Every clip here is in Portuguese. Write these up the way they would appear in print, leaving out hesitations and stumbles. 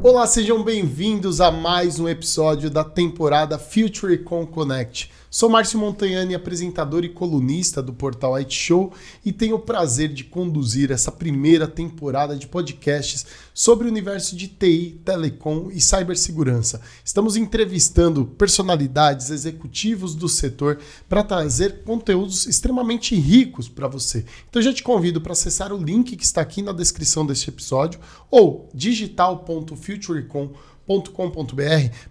Olá, sejam bem-vindos a mais um episódio da temporada FutureCon Connect. Sou Márcio Montagnani, apresentador e colunista do portal IT Show e tenho o prazer de conduzir essa primeira temporada de podcasts sobre o universo de TI, telecom e cibersegurança. Estamos entrevistando personalidades, executivos do setor para trazer conteúdos extremamente ricos para você. Então já te convido para acessar o link que está aqui na descrição deste episódio ou digital.futurecon.com.br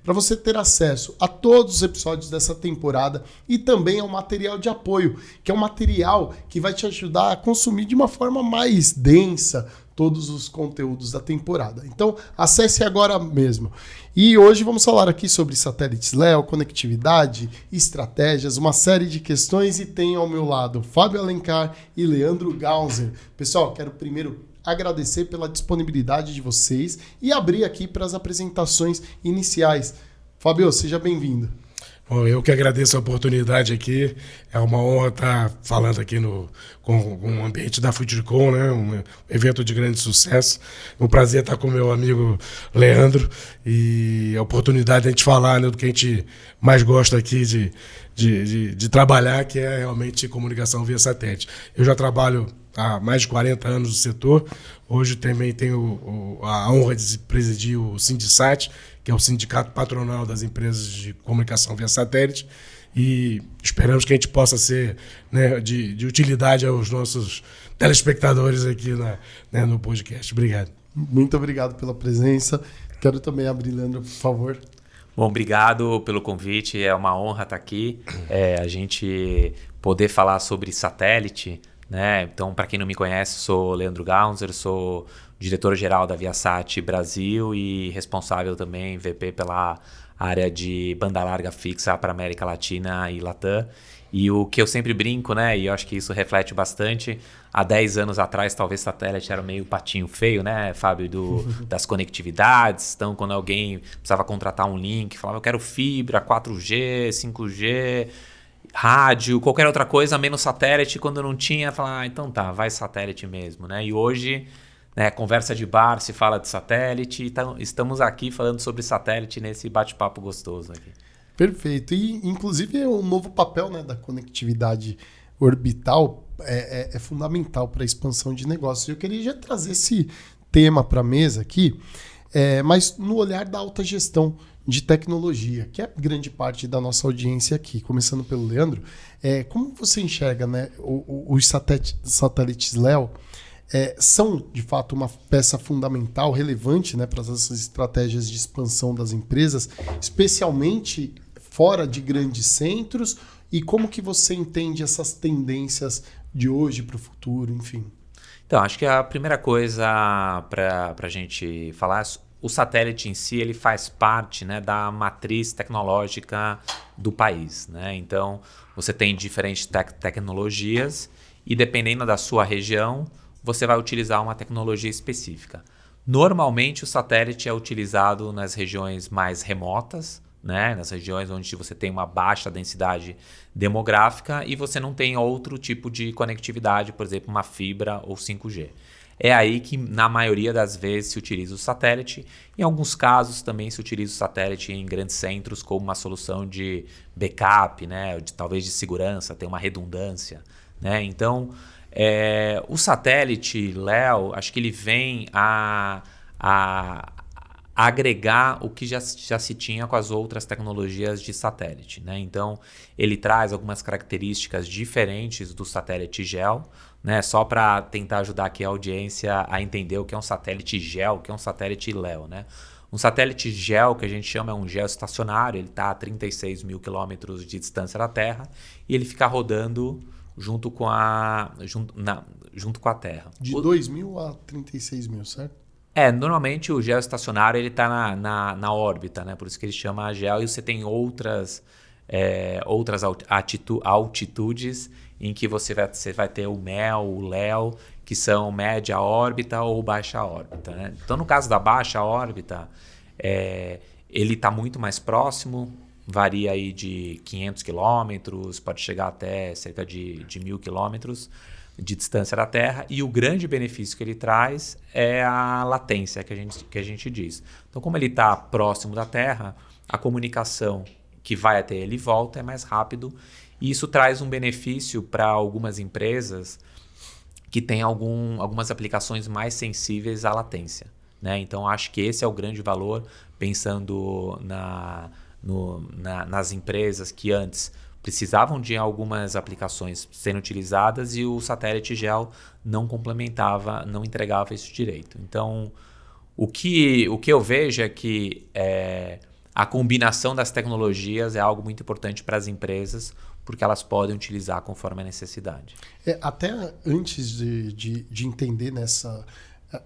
para você ter acesso a todos os episódios dessa temporada e também ao material de apoio, que é um material que vai te ajudar a consumir de uma forma mais densa todos os conteúdos da temporada. Então, acesse agora mesmo. E hoje vamos falar aqui sobre satélites LEO, conectividade, estratégias, uma série de questões e tenho ao meu lado Fábio Alencar e Leandro Gaunzer. Pessoal, quero primeiro agradecer pela disponibilidade de vocês e abrir aqui para as apresentações iniciais. Fábio, seja bem-vindo. Bom, eu que agradeço a oportunidade aqui. É uma honra estar falando aqui com o ambiente da FutureCon, né? Um evento de grande sucesso. Um prazer estar com o meu amigo Leandro e a oportunidade de a gente falar, né, do que a gente mais gosta aqui de trabalhar, que é realmente comunicação via satélite. Eu já trabalho há mais de 40 anos no setor. Hoje também tenho a honra de presidir o Sindicate, que é o sindicato patronal das empresas de comunicação via satélite, e esperamos que a gente possa ser, né, de utilidade aos nossos telespectadores aqui no podcast. Obrigado. Muito obrigado pela presença. Quero também abrir, Leandro, por favor. Bom, obrigado pelo convite. É uma honra estar aqui. A gente poder falar sobre satélite, né? Então, para quem não me conhece, sou Leandro Gaunzer, sou diretor-geral da Viasat Brasil e responsável também, VP, pela área de banda larga fixa para América Latina e Latam. E o que eu sempre brinco, né, e eu acho que isso reflete bastante, há 10 anos atrás talvez satélite era meio patinho feio, né, Fábio, das conectividades. Então, quando alguém precisava contratar um link, falava, eu quero fibra, 4G, 5G... rádio, qualquer outra coisa, menos satélite. Quando não tinha, falava, então tá, vai satélite mesmo, né? E hoje, né, conversa de bar, se fala de satélite, então estamos aqui falando sobre satélite nesse bate-papo gostoso aqui. Perfeito. E, inclusive, o novo papel, né, da conectividade orbital é fundamental para a expansão de negócios. Eu queria já trazer esse tema para a mesa aqui, mas no olhar da alta gestão de tecnologia, que é grande parte da nossa audiência aqui, começando pelo Leandro. Como você enxerga, né, os satélites LEO são, de fato, uma peça fundamental, relevante, né, para essas estratégias de expansão das empresas, especialmente fora de grandes centros, e como que você entende essas tendências de hoje para o futuro, enfim? Então, acho que a primeira coisa para a gente falar, o satélite em si, ele faz parte, né, da matriz tecnológica do país, né? Então, você tem diferentes tecnologias e, dependendo da sua região, você vai utilizar uma tecnologia específica. Normalmente, o satélite é utilizado nas regiões mais remotas, né? Nas regiões onde você tem uma baixa densidade demográfica e você não tem outro tipo de conectividade, por exemplo, uma fibra ou 5G. É aí que, na maioria das vezes, se utiliza o satélite. Em alguns casos, também se utiliza o satélite em grandes centros como uma solução de backup, né? Talvez de segurança, tem uma redundância, né? Então, o satélite LEO, acho que ele vem a agregar o que já se tinha com as outras tecnologias de satélite, né? Então, ele traz algumas características diferentes do satélite GEO, né? Só para tentar ajudar aqui a audiência a entender o que é um satélite GEO, o que é um satélite LEO, né? Um satélite GEO, que a gente chama, é um geoestacionário, ele está a 36 mil quilômetros de distância da Terra e ele fica rodando junto com a Terra. De 2 mil a 36 mil, certo? Normalmente o geoestacionário ele está na órbita, né? Por isso que ele chama geo, e você tem outras altitudes em que você vai ter o MEO, o LEO, que são média órbita ou baixa órbita, né? Então, no caso da baixa órbita, ele está muito mais próximo, varia aí de 500 quilômetros, pode chegar até cerca de 1.000 quilômetros, de distância da Terra, e o grande benefício que ele traz é a latência que a gente diz. Então, como ele está próximo da Terra, a comunicação que vai até ele e volta é mais rápido, e isso traz um benefício para algumas empresas que têm algumas aplicações mais sensíveis à latência, né? Então, acho que esse é o grande valor, pensando nas empresas que antes precisavam de algumas aplicações sendo utilizadas e o satélite GEO não complementava, não entregava isso direito. Então, o que eu vejo é que a combinação das tecnologias é algo muito importante para as empresas, porque elas podem utilizar conforme a necessidade. Até antes de entender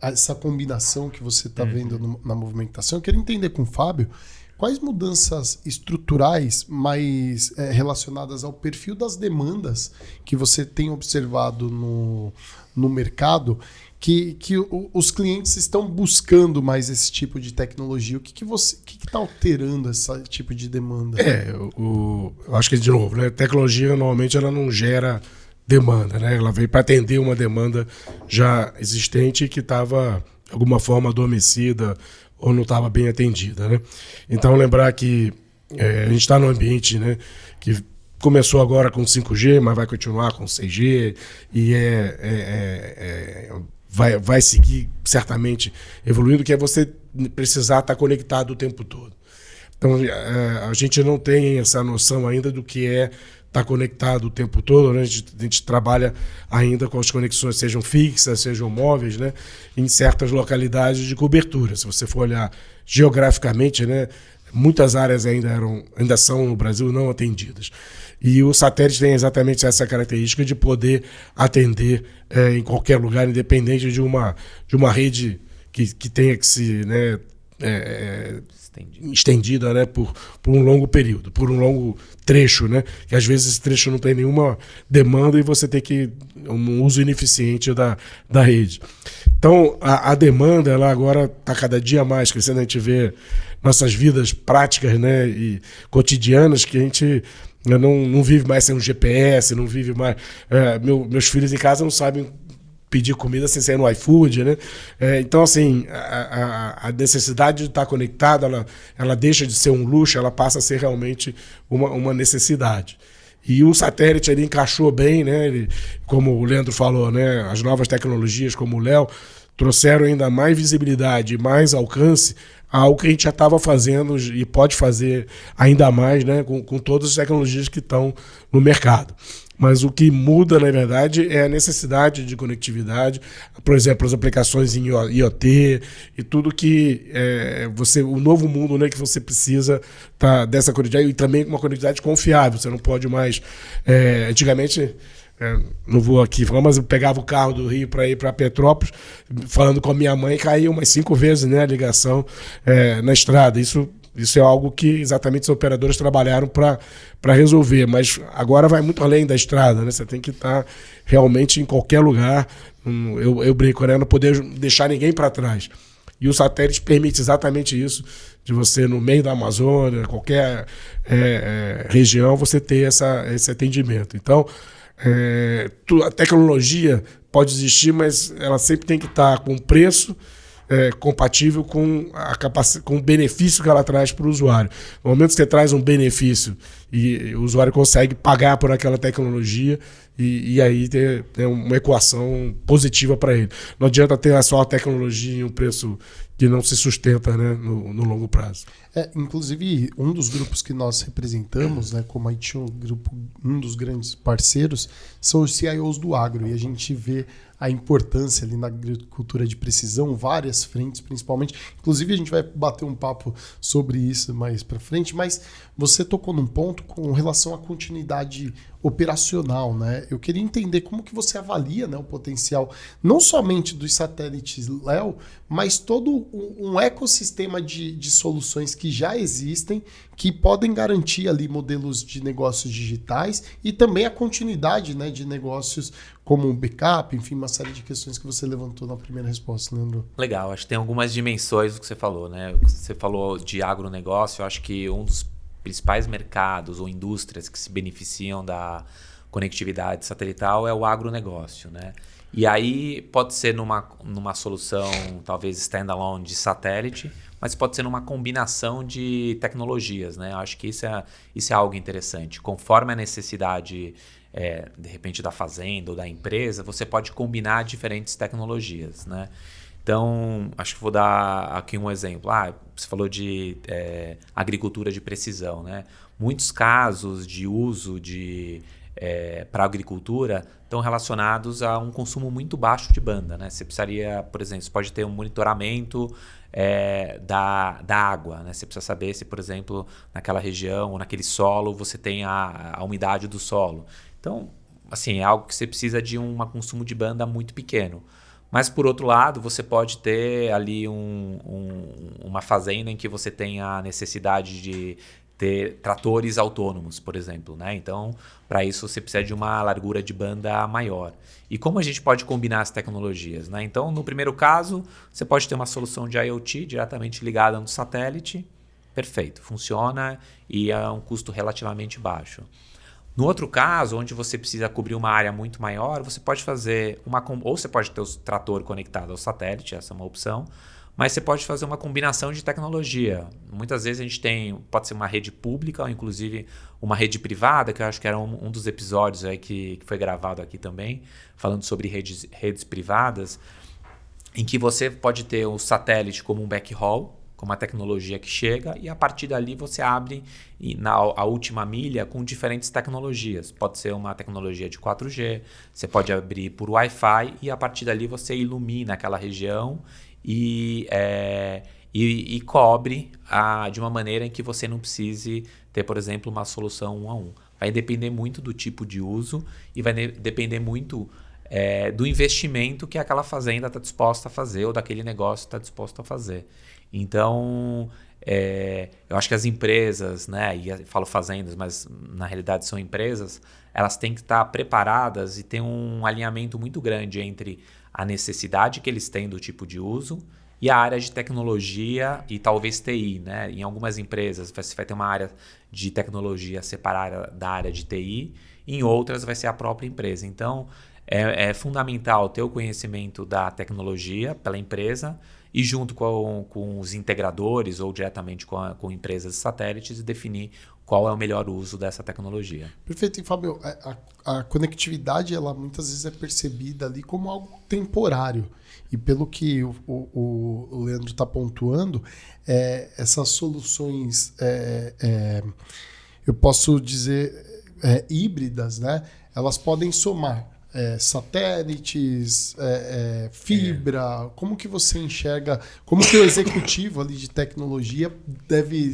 essa combinação que você está vendo na movimentação, eu queria entender com o Fábio quais mudanças estruturais mais relacionadas ao perfil das demandas que você tem observado no mercado, que os clientes estão buscando mais esse tipo de tecnologia. O que está alterando esse tipo de demanda? Eu acho que, de novo, né, tecnologia normalmente ela não gera demanda, né? Ela veio para atender uma demanda já existente que estava, de alguma forma, adormecida ou não estava bem atendida, né? Então, lembrar que a gente está num ambiente, né, que começou agora com 5G, mas vai continuar com 6G e vai seguir certamente evoluindo, que é você precisar estar conectado o tempo todo. Então, a gente não tem essa noção ainda do que é estar conectado o tempo todo, né? A gente trabalha ainda com as conexões, sejam fixas, sejam móveis, né? Em certas localidades de cobertura. Se você for olhar geograficamente, né? Muitas áreas ainda são no Brasil não atendidas. E o satélite tem exatamente essa característica de poder atender em qualquer lugar, independente de uma rede que tenha que se, né, estendida, né, por um longo período, por um longo trecho, né, que às vezes esse trecho não tem nenhuma demanda e você tem um uso ineficiente da rede. Então, a demanda ela agora está cada dia mais crescendo. A gente vê nossas vidas práticas, né, e cotidianas, que a gente não vive mais sem um GPS, não vive mais... meus filhos em casa não sabem pedir comida sem ser no iFood, né? Então, assim, a necessidade de estar conectada, ela deixa de ser um luxo, ela passa a ser realmente uma necessidade. E o satélite ele encaixou bem, né? Como o Leandro falou, né? As novas tecnologias, como o Léo, trouxeram ainda mais visibilidade, mais alcance a algo que a gente já estava fazendo e pode fazer ainda mais, né? Com todas as tecnologias que estão no mercado. Mas o que muda, na verdade, é a necessidade de conectividade, por exemplo, as aplicações em IoT e tudo que o novo mundo, né, que você precisa dessa conectividade, e também uma conectividade confiável. Você não pode mais... antigamente, não vou aqui falar, mas eu pegava o carro do Rio para ir para Petrópolis, falando com a minha mãe, caiu umas 5 vezes, né, a ligação na estrada. Isso é algo que exatamente os operadores trabalharam para resolver, mas agora vai muito além da estrada, né? Você tem que estar realmente em qualquer lugar. Eu brinco, né? Não poder deixar ninguém para trás. E o satélite permite exatamente isso, de você, no meio da Amazônia, qualquer região, você ter esse atendimento. Então, a tecnologia pode existir, mas ela sempre tem que estar com preço compatível com com o benefício que ela traz para o usuário. No momento que você traz um benefício e o usuário consegue pagar por aquela tecnologia, e aí ter uma equação positiva para ele. Não adianta ter só a tecnologia e um preço que não se sustenta, né, no longo prazo. Inclusive, um dos grupos que nós representamos, né, como a Itio, um dos grandes parceiros, são os CIOs do agro, e a gente vê a importância ali na agricultura de precisão, várias frentes principalmente. Inclusive, a gente vai bater um papo sobre isso mais para frente, mas você tocou num ponto com relação à continuidade operacional, né? Eu queria entender como que você avalia, né, o potencial, não somente dos satélites LEO, mas todo um ecossistema de soluções que já existem, que podem garantir ali modelos de negócios digitais e também a continuidade, né, de negócios como o backup, enfim, uma série de questões que você levantou na primeira resposta, Leandro. Legal, acho que tem algumas dimensões do que você falou, né? Você falou de agronegócio, eu acho que um dos principais mercados ou indústrias que se beneficiam da conectividade satelital é o agronegócio, né? E aí pode ser numa solução talvez standalone de satélite, mas pode ser numa combinação de tecnologias, né? Eu acho que isso é algo interessante. Conforme a necessidade, de repente, da fazenda ou da empresa, você pode combinar diferentes tecnologias, né? Então, acho que vou dar aqui um exemplo. Você falou de agricultura de precisão, né? Muitos casos de uso para a agricultura estão relacionados a um consumo muito baixo de banda, né? Você precisaria, por exemplo, você pode ter um monitoramento da água, né? Você precisa saber se, por exemplo, naquela região ou naquele solo você tem a umidade do solo. Então, assim, é algo que você precisa de um consumo de banda muito pequeno. Mas, por outro lado, você pode ter ali uma fazenda em que você tem a necessidade de ter tratores autônomos, por exemplo, né? Então, para isso, você precisa de uma largura de banda maior. E como a gente pode combinar as tecnologias, né? Então, no primeiro caso, você pode ter uma solução de IoT diretamente ligada no satélite. Perfeito, funciona e é um custo relativamente baixo. No outro caso, onde você precisa cobrir uma área muito maior, você pode fazer ou você pode ter o trator conectado ao satélite, essa é uma opção, mas você pode fazer uma combinação de tecnologia. Muitas vezes a gente pode ser uma rede pública ou inclusive uma rede privada, que eu acho que era um dos episódios aí que foi gravado aqui também, falando sobre redes privadas, em que você pode ter o satélite como um backhaul, com uma tecnologia que chega, e a partir dali você abre a última milha com diferentes tecnologias. Pode ser uma tecnologia de 4G, você pode abrir por Wi-Fi e a partir dali você ilumina aquela região e cobre de uma maneira em que você não precise ter, por exemplo, uma solução 1 a 1. Vai depender muito do tipo de uso e vai depender muito do investimento que aquela fazenda está disposta a fazer ou daquele negócio está disposto a fazer. Então, eu acho que as empresas, né, e eu falo fazendas, mas na realidade são empresas, elas têm que estar preparadas e ter um alinhamento muito grande entre a necessidade que eles têm do tipo de uso e a área de tecnologia e talvez TI, né? Em algumas empresas você vai ter uma área de tecnologia separada da área de TI, em outras vai ser a própria empresa. Então, é fundamental ter o conhecimento da tecnologia pela empresa e junto com os integradores ou diretamente com empresas de satélites definir qual é o melhor uso dessa tecnologia. Perfeito. E, Fábio, a conectividade ela muitas vezes é percebida ali como algo temporário. E pelo que o Leandro está pontuando, essas soluções, eu posso dizer, híbridas, né? Elas podem somar satélites, fibra. Como que você enxerga, como que o executivo ali de tecnologia deve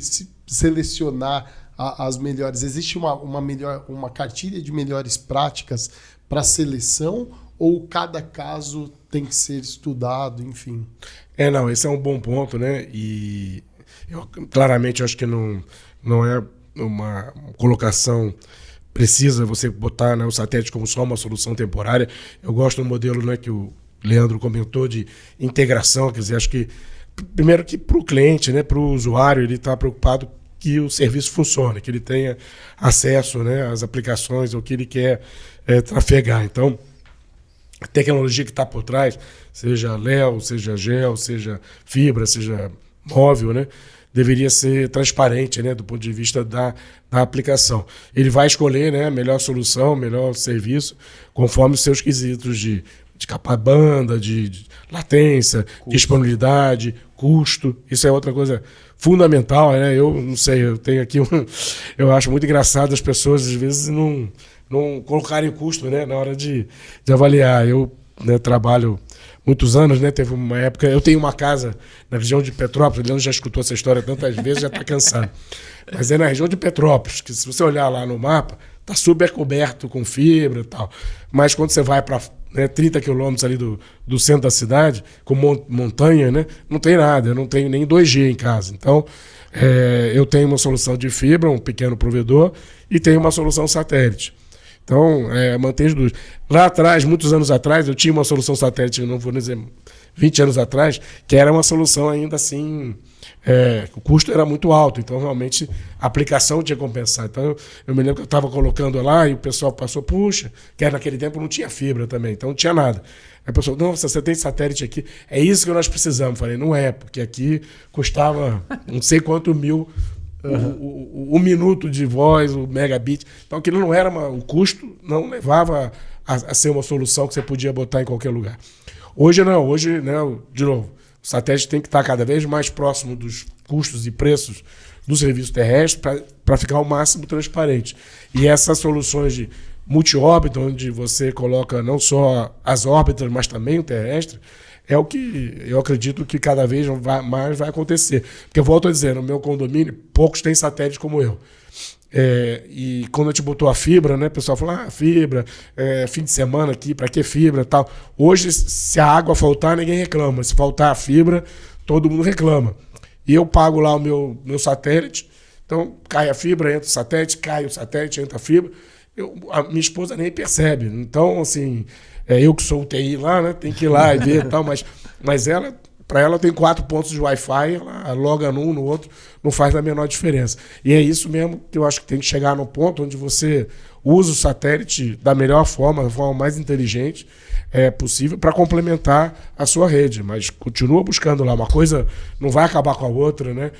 selecionar as melhores? Existe uma cartilha de melhores práticas para seleção ou cada caso tem que ser estudado, enfim? Não, esse é um bom ponto, né? E claramente eu acho que não é uma colocação precisa você botar, né, o satélite como só uma solução temporária. Eu gosto do modelo, né, que o Leandro comentou de integração, quer dizer, acho que primeiro que para o cliente, né, para o usuário, ele está preocupado que o serviço funcione, que ele tenha acesso, né, às aplicações, ao que ele quer trafegar. Então, a tecnologia que está por trás, seja LEO, seja GEO, seja fibra, seja móvel, né, deveria ser transparente, né, do ponto de vista da aplicação. Ele vai escolher, né, a melhor solução, melhor serviço, conforme os seus quesitos de capa banda, de latência, disponibilidade, custo. Isso é outra coisa fundamental, né? Eu não sei, eu tenho aqui eu acho muito engraçado as pessoas às vezes não colocarem custo, né, na hora de avaliar. Eu, né, trabalho muitos anos, né? Teve uma época... Eu tenho uma casa na região de Petrópolis. O Leandro já escutou essa história tantas vezes, já está cansado. Mas é na região de Petrópolis, que se você olhar lá no mapa, está super coberto com fibra e tal. Mas quando você vai para 30 quilômetros ali do centro da cidade, com montanha, né? Não tem nada. Eu não tenho nem 2G em casa. Então, eu tenho uma solução de fibra, um pequeno provedor, e tenho uma solução satélite. Então, mantém as duas. Lá atrás, muitos anos atrás, eu tinha uma solução satélite, eu não vou dizer 20 anos atrás, que era uma solução ainda assim, o custo era muito alto, então realmente a aplicação tinha que compensar. Então eu me lembro que eu estava colocando lá e o pessoal passou, puxa, que naquele tempo não tinha fibra também, então não tinha nada. Aí a pessoa, nossa, você tem satélite aqui, é isso que nós precisamos. Falei, não é, porque aqui custava não sei quanto mil o minuto de voz, o megabit. Então aquilo não era o custo não levava a ser uma solução que você podia botar em qualquer lugar. Hoje não, hoje, né, de novo, o satélite tem que estar cada vez mais próximo dos custos e preços do serviço terrestre para ficar ao máximo transparente. E essas soluções de multi-órbita, onde você coloca não só as órbitas, mas também o terrestre, é o que eu acredito que cada vez mais vai acontecer. Porque eu volto a dizer, no meu condomínio, poucos têm satélite como eu. E quando a gente botou a fibra, né, o pessoal falou, fibra, fim de semana aqui, para que fibra e tal. Hoje, se a água faltar, ninguém reclama. Se faltar a fibra, todo mundo reclama. E eu pago lá o meu satélite, então cai a fibra, entra o satélite, cai o satélite, entra a fibra. A minha esposa nem percebe. Então, assim, eu que sou UTI lá, né, tem que ir lá e ver e tal, mas ela... Para ela tem 4 pontos de Wi-Fi, ela loga num, no outro, não faz a menor diferença. E é isso mesmo que eu acho que tem que chegar no ponto onde você usa o satélite da melhor forma, da forma mais inteligente possível, para complementar a sua rede. Mas continua buscando lá. Uma coisa não vai acabar com a outra, né?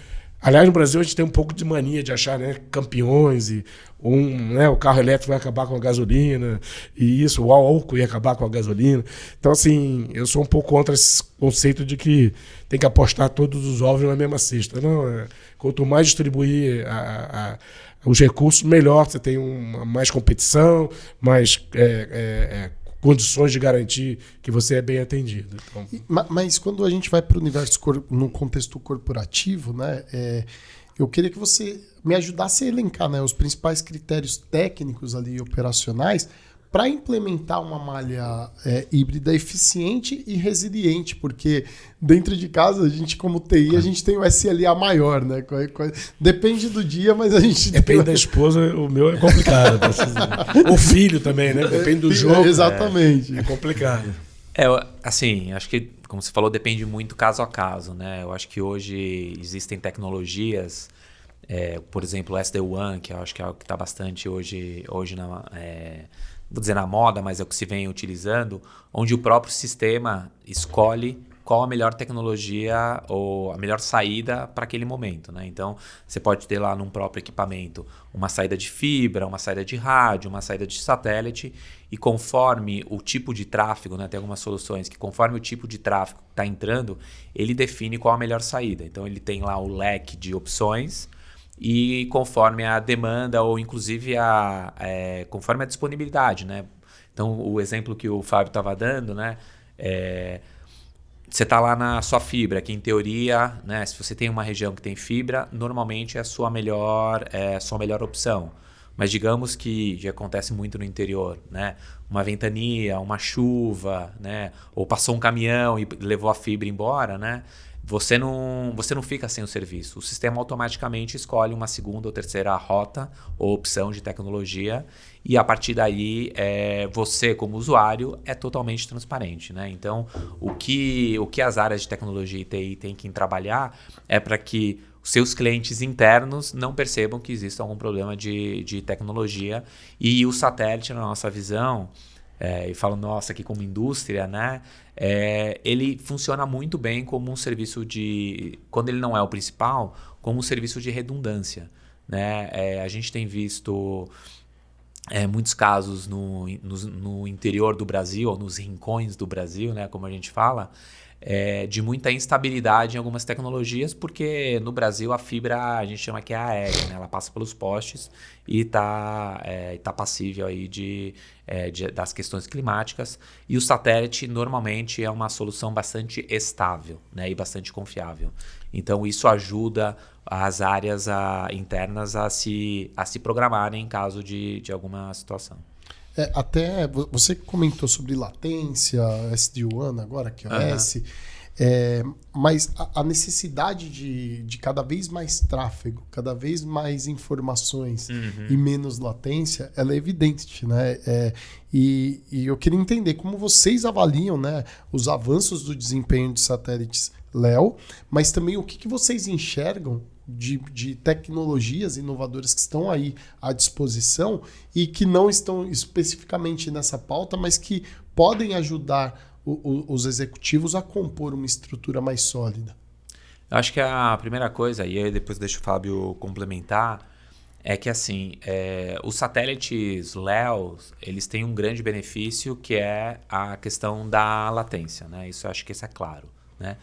Aliás, no Brasil a gente tem um pouco de mania de achar, né, campeões e o carro elétrico vai acabar com a gasolina e isso, o álcool ia acabar com a gasolina. Então, assim, eu sou um pouco contra esse conceito de que tem que apostar todos os ovos na mesma cesta. Não, quanto mais distribuir os recursos, melhor. Você tem mais competição, mais condições de garantir que você é bem atendido. Então... Mas quando a gente vai para o universo no contexto corporativo, né, eu queria que você me ajudasse a elencar, né, os principais critérios técnicos ali operacionais para implementar uma malha híbrida eficiente e resiliente, porque dentro de casa, a gente como TI, a gente tem o SLA maior, né? Depende do dia, mas a gente... Depende da esposa, o meu é complicado. O filho também, né? Depende do jogo. Exatamente. É complicado. Assim, acho que, como você falou, depende muito caso a caso, né? Eu acho que hoje existem tecnologias, por exemplo, o SD-WAN, que eu acho que é algo que está bastante hoje vou dizer na moda, mas é o que se vem utilizando, onde o próprio sistema escolhe qual a melhor tecnologia ou a melhor saída para aquele momento, né? Então, você pode ter lá num próprio equipamento uma saída de fibra, uma saída de rádio, uma saída de satélite, e conforme o tipo de tráfego, né, tem algumas soluções que conforme o tipo de tráfego que está entrando, ele define qual a melhor saída. Então, ele tem lá o leque de opções, e conforme a demanda ou inclusive conforme a disponibilidade, né? Então, o exemplo que o Fábio estava dando, né? Você está lá na sua fibra, que em teoria, né, se você tem uma região que tem fibra, normalmente é a sua melhor opção. Mas digamos que já acontece muito no interior, né? Uma ventania, uma chuva, né? Ou passou um caminhão e levou a fibra embora, né? Você não fica sem o serviço. O sistema automaticamente escolhe uma segunda ou terceira rota ou opção de tecnologia e a partir daí você como usuário é totalmente transparente, né? Então o que as áreas de tecnologia e TI têm que trabalhar é para que os seus clientes internos não percebam que existe algum problema de tecnologia e o satélite, na nossa visão, e falo nossa aqui como indústria, né? Ele funciona muito bem como um serviço quando ele não é o principal, como um serviço de redundância, né? A gente tem visto muitos casos no interior do Brasil, ou nos rincões do Brasil, né, como a gente fala, de muita instabilidade em algumas tecnologias, porque no Brasil a fibra a gente chama que é aérea, né? Ela passa pelos postes e está passível aí das questões climáticas. E o satélite normalmente é uma solução bastante estável, né? E bastante confiável. Então isso ajuda as áreas internas a se programarem em caso de alguma situação. Até você comentou sobre latência, SD-WAN agora, QoS. Mas a necessidade de cada vez mais tráfego, cada vez mais informações e menos latência, ela é evidente, né? E eu queria entender como vocês avaliam, né, os avanços do desempenho de satélites LEO, mas também o que vocês enxergam de tecnologias inovadoras que estão aí à disposição e que não estão especificamente nessa pauta, mas que podem ajudar os executivos a compor uma estrutura mais sólida. Eu acho que a primeira coisa, e aí depois deixo o Fábio complementar, é que assim, os satélites LEO, eles têm um grande benefício que é a questão da latência, né? Isso eu acho que isso é claro, né?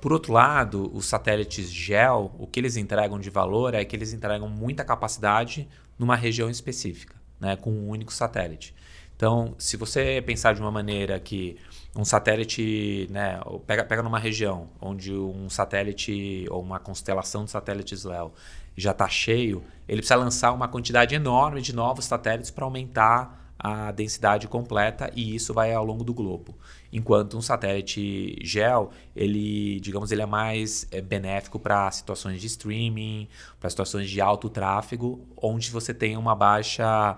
Por outro lado, os satélites GEO, o que eles entregam de valor é que eles entregam muita capacidade numa região específica, né, com um único satélite. Então, se você pensar de uma maneira que um satélite, né, pega numa região onde um satélite ou uma constelação de satélites LEO já está cheio, ele precisa lançar uma quantidade enorme de novos satélites para aumentar a densidade completa, e isso vai ao longo do globo. Enquanto um satélite GEO, ele é mais benéfico para situações de streaming, para situações de alto tráfego, onde você tem uma baixa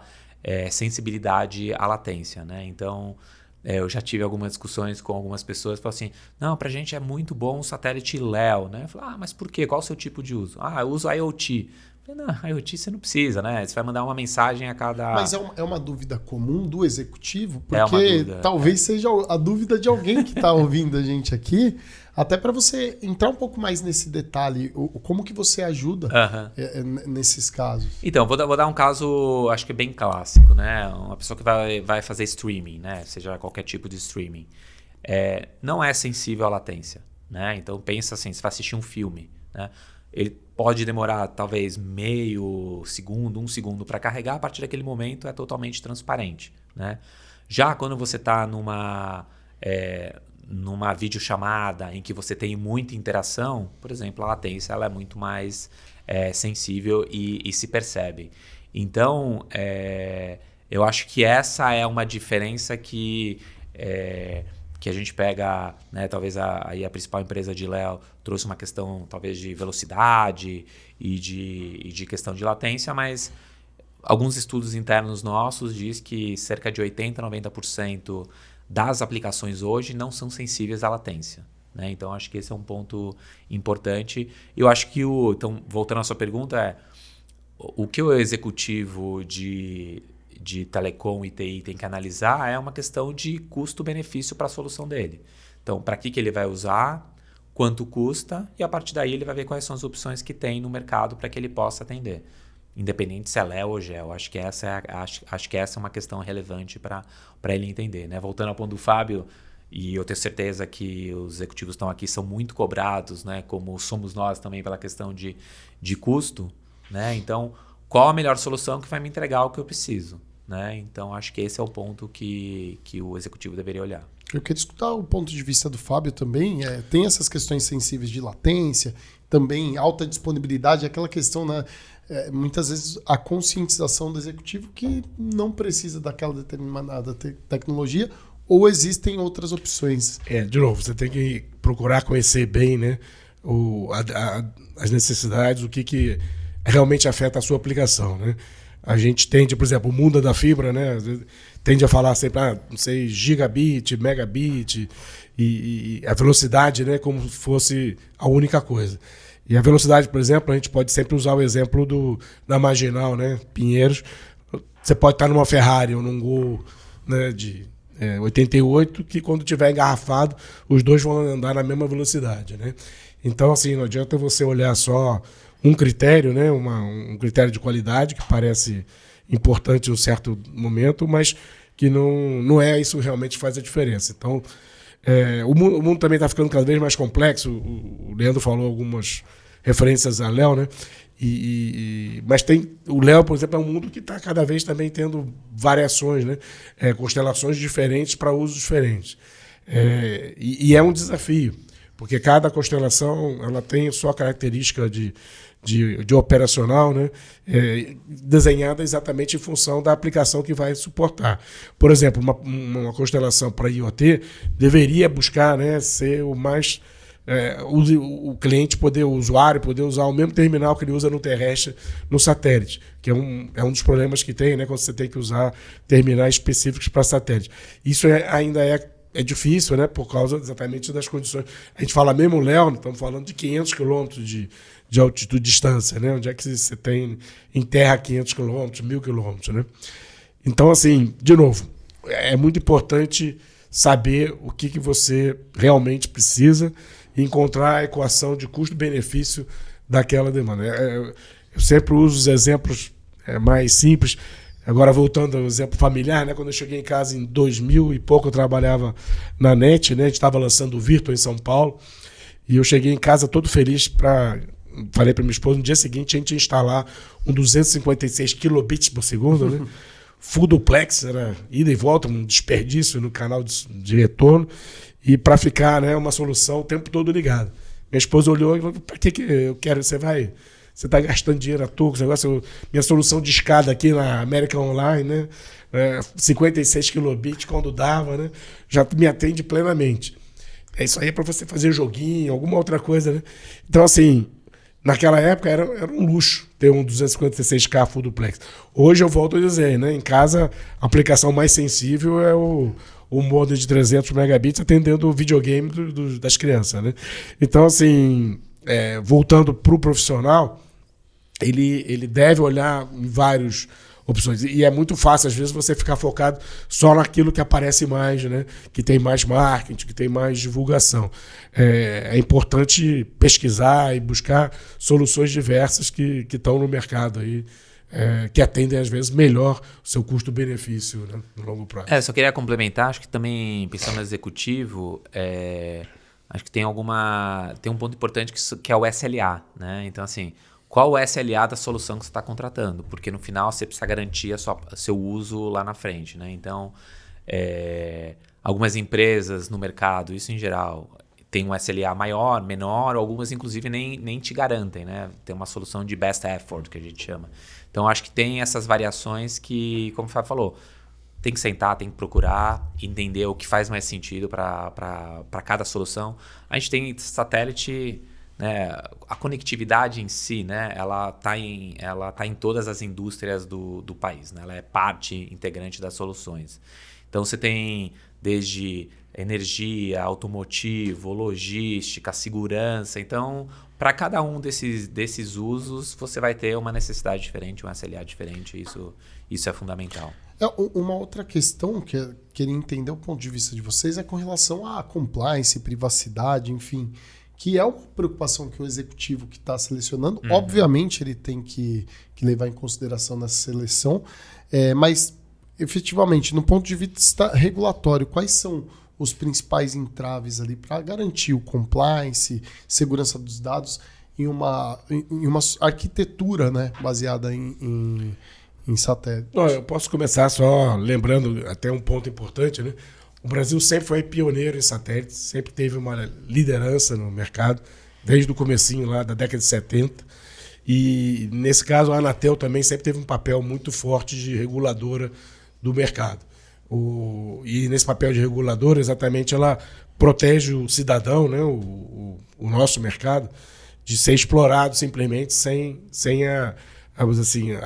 sensibilidade à latência, né? Então, eu já tive algumas discussões com algumas pessoas que falam assim, não, para a gente é muito bom um satélite LEO, né? Eu falo, mas por quê? Qual o seu tipo de uso? Eu uso IoT. Não, IoT você não precisa, né? Você vai mandar uma mensagem a cada... Mas é uma dúvida comum do executivo? Porque talvez seja a dúvida de alguém que está ouvindo a gente aqui, até para você entrar um pouco mais nesse detalhe, como que você ajuda nesses casos? Então, vou dar um caso, acho que bem clássico, né? Uma pessoa que vai fazer streaming, né? Seja qualquer tipo de streaming. Não é sensível à latência, né? Então, pensa assim, você vai assistir um filme, né? Ele pode demorar talvez meio segundo, 1 segundo para carregar. A partir daquele momento é totalmente transparente, né? Já quando você está numa videochamada em que você tem muita interação, por exemplo, a latência ela é muito mais sensível e se percebe. Então, eu acho que essa é uma diferença que a gente pega, né, talvez a principal empresa de LEO trouxe uma questão talvez de velocidade e de questão de latência, mas alguns estudos internos nossos diz que cerca de 80% a 90% das aplicações hoje não são sensíveis à latência, né? Então, acho que esse é um ponto importante. Eu acho que então, voltando à sua pergunta, o que o executivo de telecom e TI tem que analisar é uma questão de custo-benefício para a solução dele. Então, para que ele vai usar, quanto custa, e a partir daí ele vai ver quais são as opções que tem no mercado para que ele possa atender. Independente se é LEO ou GEO. Acho que essa é uma questão relevante para ele entender, né? Voltando ao ponto do Fábio, e eu tenho certeza que os executivos que estão aqui são muito cobrados, né? Como somos nós também pela questão de custo, né? Então, qual a melhor solução que vai me entregar o que eu preciso, né? Então, acho que esse é o ponto que o executivo deveria olhar. Eu queria escutar o ponto de vista do Fábio também. Tem essas questões sensíveis de latência, também alta disponibilidade, aquela questão, né? Muitas vezes a conscientização do executivo que não precisa daquela determinada tecnologia, ou existem outras opções. De novo, você tem que procurar conhecer bem, né, as necessidades, o que realmente afeta a sua aplicação, né? A gente tende, por exemplo, o mundo da fibra, né, tende a falar sempre, não sei, gigabit, megabit, e a velocidade, né, como se fosse a única coisa. E a velocidade, por exemplo, a gente pode sempre usar o exemplo da Marginal, né, Pinheiros. Você pode estar numa Ferrari ou num Gol, né, de 88, que quando tiver engarrafado, os dois vão andar na mesma velocidade, né? Então, assim, não adianta você olhar só um critério, né? Um critério de qualidade que parece importante em um certo momento, mas que não é isso que realmente faz a diferença. Então, o mundo também está ficando cada vez mais complexo. O Leandro falou algumas referências a LEO, né? Mas o LEO, por exemplo, é um mundo que está cada vez também tendo variações, né? Constelações diferentes para usos diferentes. E é um desafio, porque cada constelação ela tem sua característica de de operacional, né? Desenhada exatamente em função da aplicação que vai suportar. Por exemplo, uma constelação para IoT deveria buscar, né, ser o mais... o cliente o usuário poder usar o mesmo terminal que ele usa no terrestre, no satélite, que é um dos problemas que tem, né, quando você tem que usar terminais específicos para satélite. Isso ainda é difícil, né, por causa exatamente das condições. A gente fala mesmo, Léo, estamos falando de 500 quilômetros de altitude, de distância, né? Onde é que você tem em terra 500 quilômetros, 1.000 quilômetros, né? Então, assim, de novo, é muito importante saber o que você realmente precisa e encontrar a equação de custo-benefício daquela demanda. Eu sempre uso os exemplos mais simples. Agora, voltando ao exemplo familiar, né? Quando eu cheguei em casa em 2000 e pouco, eu trabalhava na NET, né? A gente estava lançando o Virtua em São Paulo, e eu cheguei em casa todo feliz falei para minha esposa, no dia seguinte a gente ia instalar um 256 kilobits por segundo, né? Full duplex, era ida e volta, um desperdício no canal de retorno, e para ficar, né, uma solução o tempo todo ligado. Minha esposa olhou e falou, para que eu quero? Você está gastando dinheiro à toa com esse negócio. Minha solução de escada aqui na América Online, né? 56 kilobits quando dava, né? Já me atende plenamente. Isso aí é para você fazer joguinho, alguma outra coisa, né? Então, assim, naquela época era um luxo ter um 256K full duplex. Hoje eu volto a dizer, né? Em casa, a aplicação mais sensível é o modem de 300 megabits atendendo o videogame das crianças, né? Então, assim, voltando para o profissional, ele deve olhar em várias opções. E é muito fácil, às vezes, você ficar focado só naquilo que aparece mais, né? Que tem mais marketing, que tem mais divulgação. É importante pesquisar e buscar soluções diversas que estão no mercado aí, que atendem, às vezes, melhor o seu custo-benefício, né, no longo prazo. Só queria complementar, acho que também, pensando no executivo, acho que tem um ponto importante que é o SLA, né? Então, assim, qual o SLA da solução que você está contratando? Porque no final você precisa garantir seu uso lá na frente, né? Então, algumas empresas no mercado, isso em geral, tem um SLA maior, menor, algumas inclusive nem te garantem, né? Tem uma solução de best effort, que a gente chama. Então, acho que tem essas variações que, como o Fábio falou, tem que sentar, tem que procurar, entender o que faz mais sentido para cada solução. A gente tem satélite... né, a conectividade em si, né, ela tá em todas as indústrias do país, né, ela é parte integrante das soluções. Então você tem desde energia, automotivo, logística, segurança. Então, para cada um desses usos, você vai ter uma necessidade diferente, um SLA diferente. Isso é fundamental. Uma outra questão que eu queria entender o ponto de vista de vocês é com relação à compliance, privacidade, enfim, que é uma preocupação que o executivo que está selecionando, obviamente ele tem que levar em consideração nessa seleção, mas efetivamente, no ponto de vista regulatório, quais são os principais entraves ali para garantir o compliance, segurança dos dados em uma arquitetura, né, baseada em satélite? Eu posso começar só lembrando até um ponto importante, né? O Brasil sempre foi pioneiro em satélites, sempre teve uma liderança no mercado, desde o comecinho lá da década de 70. E, nesse caso, a Anatel também sempre teve um papel muito forte de reguladora do mercado. E nesse papel de reguladora, exatamente, ela protege o cidadão, né, o nosso mercado, de ser explorado simplesmente sem a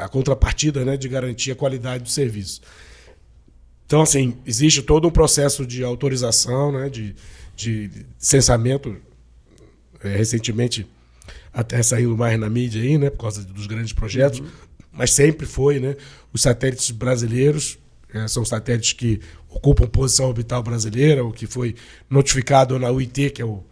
contrapartida, né, de garantir a qualidade do serviço. Então, assim, existe todo um processo de autorização, né, de censamento, recentemente até saiu mais na mídia aí, né, por causa dos grandes projetos, mas sempre foi, né, os satélites brasileiros são satélites que ocupam posição orbital brasileira, o que foi notificado na UIT, que é o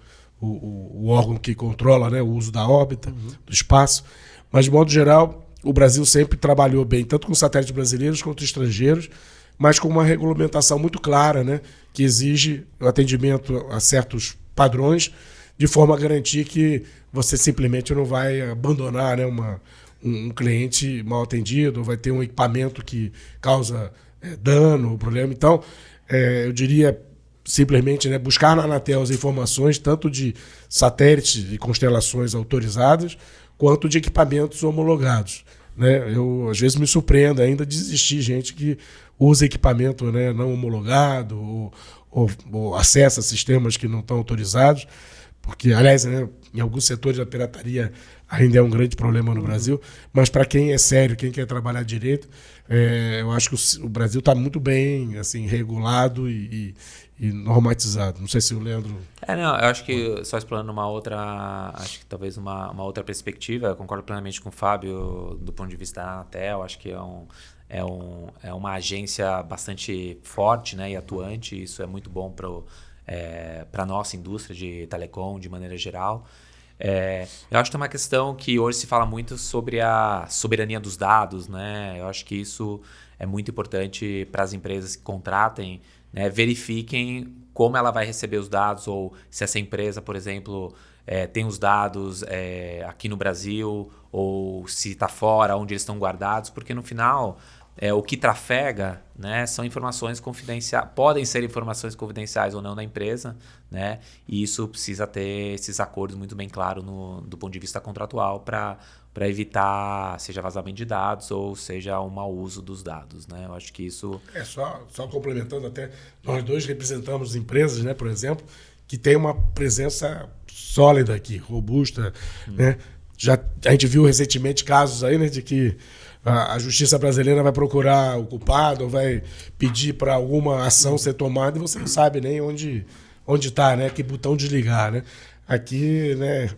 órgão que controla, né, o uso da órbita, do espaço. Mas, de modo geral, o Brasil sempre trabalhou bem, tanto com satélites brasileiros quanto estrangeiros, mas com uma regulamentação muito clara, né, que exige o atendimento a certos padrões, de forma a garantir que você simplesmente não vai abandonar, né, um cliente mal atendido, ou vai ter um equipamento que causa dano, problema. Então, eu diria simplesmente, né, buscar na Anatel as informações, tanto de satélites e constelações autorizadas, quanto de equipamentos homologados, né? Eu, às vezes, me surpreendo ainda de existir gente que usa equipamento, né, não homologado ou acessa sistemas que não estão autorizados, porque, aliás, né, em alguns setores a pirataria ainda é um grande problema no Brasil, mas para quem é sério, quem quer trabalhar direito, eu acho que o Brasil está muito bem assim, regulado e normatizado. Não sei se o Leandro... Não, eu acho que só explorando acho que talvez uma outra perspectiva, eu concordo plenamente com o Fábio do ponto de vista da Anatel, acho que é uma agência bastante forte, né, e atuante, isso é muito bom para a nossa indústria de telecom de maneira geral. Eu acho que tem uma questão que hoje se fala muito sobre a soberania dos dados, né? Eu acho que isso é muito importante para as empresas que contratem, né, verifiquem como ela vai receber os dados ou se essa empresa, por exemplo, tem os dados aqui no Brasil ou se está fora, onde eles estão guardados, porque no final... o que trafega, né, são informações confidenciais, podem ser informações confidenciais ou não da empresa, né, e isso precisa ter esses acordos muito bem claros do ponto de vista contratual para evitar seja vazamento de dados ou seja um mau uso dos dados, né? Eu acho que isso... Só complementando até, nós dois representamos empresas, né, por exemplo, que tem uma presença sólida aqui, robusta, né? A gente viu recentemente casos aí, né, de que a justiça brasileira vai procurar o culpado ou vai pedir para alguma ação ser tomada e você não sabe nem onde está, né? Que botão desligar, né? Aqui, né?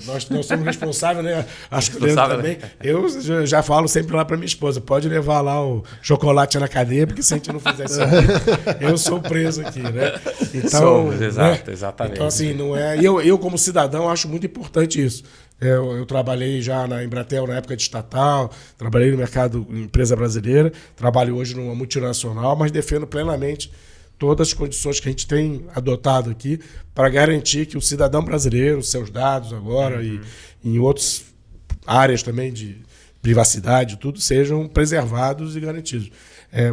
Nós somos responsáveis, né? Acho que o Leandro também. Eu já falo sempre lá para minha esposa, pode levar lá o chocolate na cadeia, porque se a gente não fizer isso aqui, eu sou preso aqui, né? Então, exatamente. Então, assim, não é... Eu, como cidadão, acho muito importante isso. Eu trabalhei já na Embratel na época de estatal, trabalhei no mercado empresa brasileira, trabalho hoje numa multinacional, mas defendo plenamente todas as condições que a gente tem adotado aqui para garantir que o cidadão brasileiro, seus dados agora e em outras áreas também de privacidade, tudo, sejam preservados e garantidos.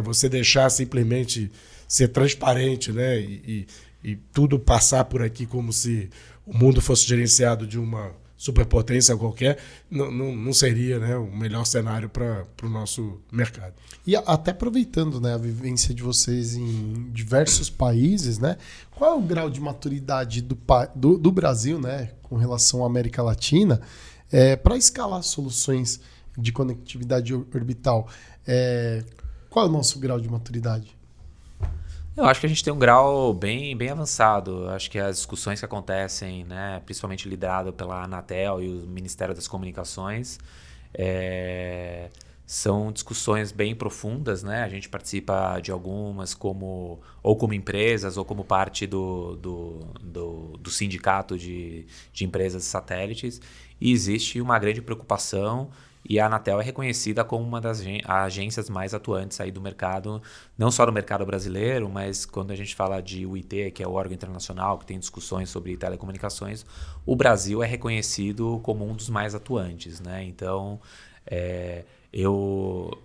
Você deixar simplesmente ser transparente, né, e tudo passar por aqui como se o mundo fosse gerenciado de uma superpotência qualquer, não seria, né, o melhor cenário para o nosso mercado. E até aproveitando, né, a vivência de vocês em diversos países, né, qual é o grau de maturidade do Brasil, né, com relação à América Latina, para escalar soluções de conectividade orbital? Qual é o nosso grau de maturidade? Eu acho que a gente tem um grau bem avançado. Eu acho que as discussões que acontecem, né, principalmente liderado pela Anatel e o Ministério das Comunicações, são discussões bem profundas, né? A gente participa de algumas como empresas ou como parte do sindicato de empresas satélites. E existe uma grande preocupação. E a Anatel é reconhecida como uma das agências mais atuantes aí do mercado, não só no mercado brasileiro, mas quando a gente fala de UIT, que é o órgão internacional que tem discussões sobre telecomunicações, o Brasil é reconhecido como um dos mais atuantes, né? Então, eu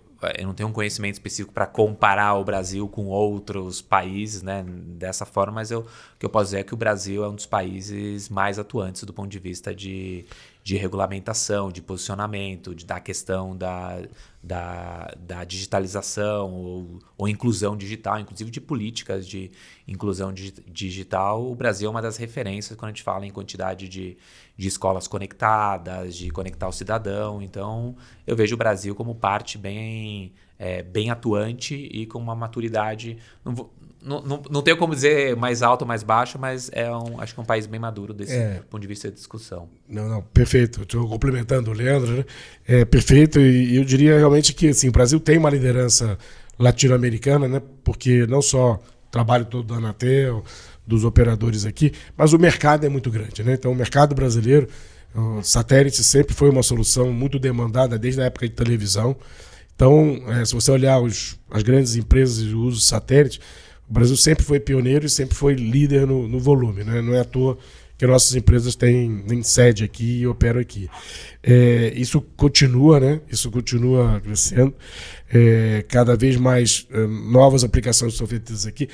não tenho um conhecimento específico para comparar o Brasil com outros países, né, dessa forma, mas o que eu posso dizer é que o Brasil é um dos países mais atuantes do ponto de vista de regulamentação, de posicionamento, da questão da digitalização ou inclusão digital, inclusive de políticas de inclusão digital. O Brasil é uma das referências quando a gente fala em quantidade de escolas conectadas, de conectar o cidadão. Então, eu vejo o Brasil como parte bem atuante e com uma maturidade... Não tenho como dizer mais alto ou mais baixo, mas acho que é um país bem maduro desse ponto de vista de discussão. Não, perfeito. Estou complementando o Leandro, né? Perfeito, e eu diria realmente que assim, o Brasil tem uma liderança latino-americana, né? Porque não só o trabalho todo da Anatel, dos operadores aqui, mas o mercado é muito grande, né? Então, o mercado brasileiro, o satélite sempre foi uma solução muito demandada desde a época de televisão. Então, se você olhar as grandes empresas de uso de satélite, o Brasil sempre foi pioneiro e sempre foi líder no volume, né? Não é à toa que nossas empresas têm sede aqui e operam aqui. Isso continua, né? Isso continua crescendo. Cada vez mais novas aplicações são feitas aqui.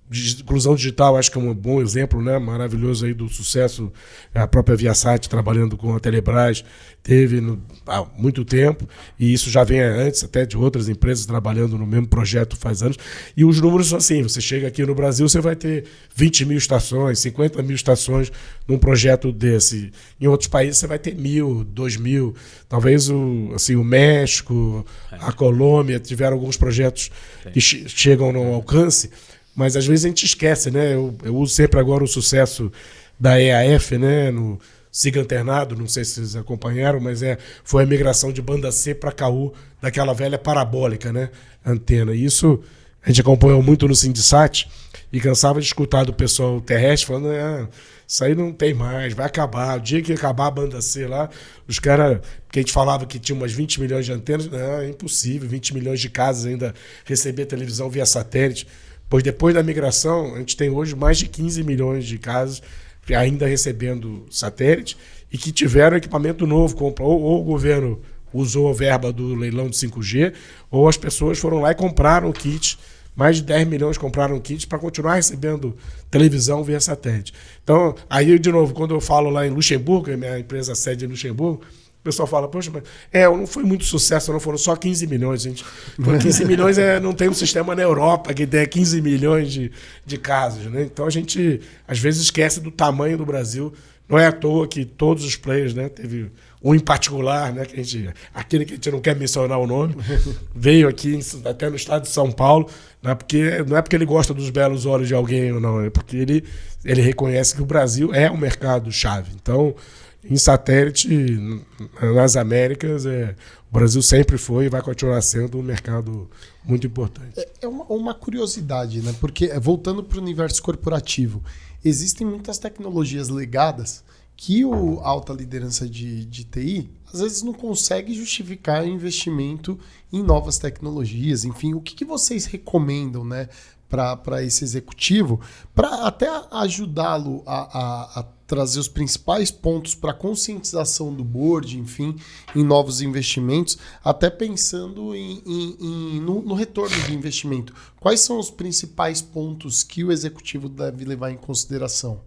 Inclusão digital, acho que é um bom exemplo, né? Maravilhoso aí do sucesso. A própria Viasat, trabalhando com a Telebrás, teve há muito tempo, e isso já vem antes até de outras empresas trabalhando no mesmo projeto faz anos. E os números são assim: você chega aqui no Brasil, você vai ter 20 mil estações, 50 mil estações num projeto desse. Em outros países você vai ter 1.000, 2.000. Talvez o México, a Colômbia tiveram alguns projetos que chegam no alcance. Mas às vezes a gente esquece, né? Eu uso sempre agora o sucesso da EAF, né? No Siga Anternado, não sei se vocês acompanharam, mas foi a migração de banda C para KU, daquela velha parabólica, né? Antena. E isso a gente acompanhou muito no Sindichat e cansava de escutar do pessoal terrestre falando: isso aí não tem mais, vai acabar. O dia que acabar a banda C lá, os caras, porque a gente falava que tinha umas 20 milhões de antenas, não, é impossível, 20 milhões de casas ainda receber televisão via satélite. Pois depois da migração, a gente tem hoje mais de 15 milhões de casas ainda recebendo satélite e que tiveram equipamento novo. Ou o governo usou a verba do leilão de 5G, ou as pessoas foram lá e compraram o kit. Mais de 10 milhões compraram kit para continuar recebendo televisão via satélite. Então, aí, de novo, quando eu falo lá em Luxemburgo, a minha empresa sede em Luxemburgo, o pessoal fala: poxa, mas não foi muito sucesso, não, foram só 15 milhões, gente. 15 milhões não tem um sistema na Europa que tem 15 milhões de casos, né? Então a gente, às vezes, esquece do tamanho do Brasil. Não é à toa que todos os players, né? Teve um em particular, né? Aquele que a gente não quer mencionar o nome, veio aqui até no estado de São Paulo, né? Não é porque ele gosta dos belos olhos de alguém ou não, é porque ele reconhece que o Brasil é um mercado-chave. Então, em satélite, nas Américas, o Brasil sempre foi e vai continuar sendo um mercado muito importante. É uma curiosidade, né? Porque, voltando para o universo corporativo, existem muitas tecnologias legadas que a alta liderança de TI às vezes não consegue justificar investimento em novas tecnologias. Enfim, o que vocês recomendam, né, para esse executivo, para até ajudá-lo a trazer os principais pontos para conscientização do board, enfim, em novos investimentos, até pensando no retorno de investimento. Quais são os principais pontos que o executivo deve levar em consideração?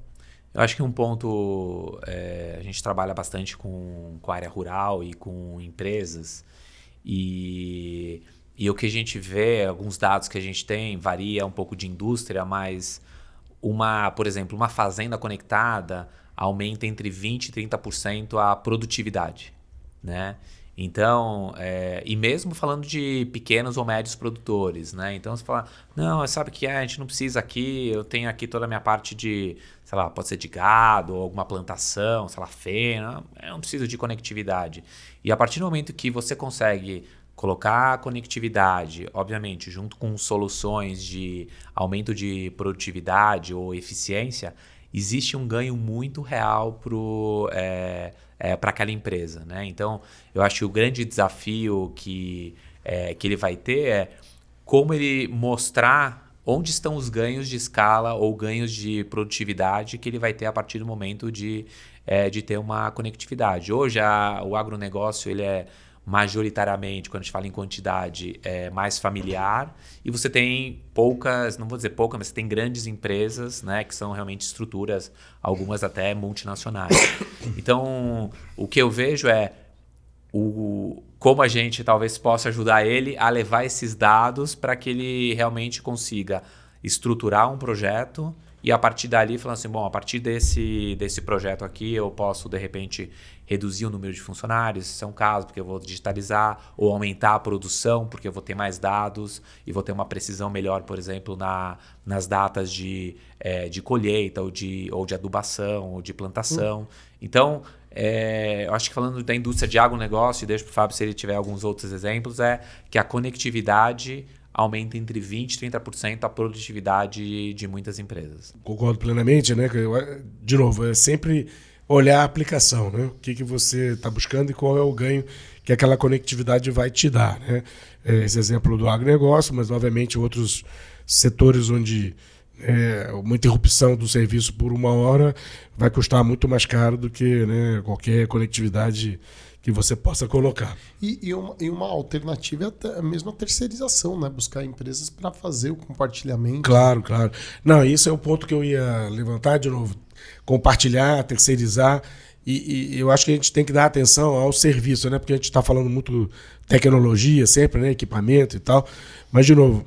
Eu acho que um ponto, a gente trabalha bastante com a área rural e com empresas, e o que a gente vê, alguns dados que a gente tem, varia um pouco de indústria, mas por exemplo, uma fazenda conectada aumenta entre 20% e 30% a produtividade, né? Então, e mesmo falando de pequenos ou médios produtores, né? Então você fala: não, sabe o que a gente não precisa aqui, eu tenho aqui toda a minha parte de, sei lá, pode ser de gado ou alguma plantação, sei lá, feno, eu não preciso de conectividade. E a partir do momento que você consegue colocar a conectividade, obviamente, junto com soluções de aumento de produtividade ou eficiência, existe um ganho muito real para aquela empresa, né? Então, eu acho que o grande desafio que ele vai ter é como ele mostrar onde estão os ganhos de escala ou ganhos de produtividade que ele vai ter a partir do momento de ter uma conectividade. Hoje, o agronegócio ele é majoritariamente, quando a gente fala em quantidade, mais familiar, e você tem poucas, não vou dizer poucas, mas você tem grandes empresas, né, que são realmente estruturas, algumas até multinacionais. Então, o que eu vejo como a gente talvez possa ajudar ele a levar esses dados para que ele realmente consiga estruturar um projeto e a partir dali falando assim, bom, a partir desse projeto aqui eu posso de repente reduzir o número de funcionários, se é um caso, porque eu vou digitalizar, ou aumentar a produção, porque eu vou ter mais dados e vou ter uma precisão melhor, por exemplo, nas datas de colheita, ou de adubação, ou de plantação. Então, eu acho que falando da indústria de agronegócio, e deixo para o Fábio se ele tiver alguns outros exemplos, que a conectividade aumenta entre 20% e 30% a produtividade de muitas empresas. Concordo plenamente, né? De novo, é sempre olhar a aplicação, né? O que você está buscando e qual é o ganho que aquela conectividade vai te dar, né? Esse exemplo do agronegócio, mas obviamente outros setores onde uma interrupção do serviço por uma hora vai custar muito mais caro do que, né, qualquer conectividade que você possa colocar. E uma alternativa é até mesmo a terceirização, né? Buscar empresas para fazer o compartilhamento. Claro, claro. Não, isso é o ponto que eu ia levantar de novo. Compartilhar, terceirizar. E eu acho que a gente tem que dar atenção ao serviço, né? Porque a gente está falando muito tecnologia sempre, né? Equipamento e tal. Mas, de novo,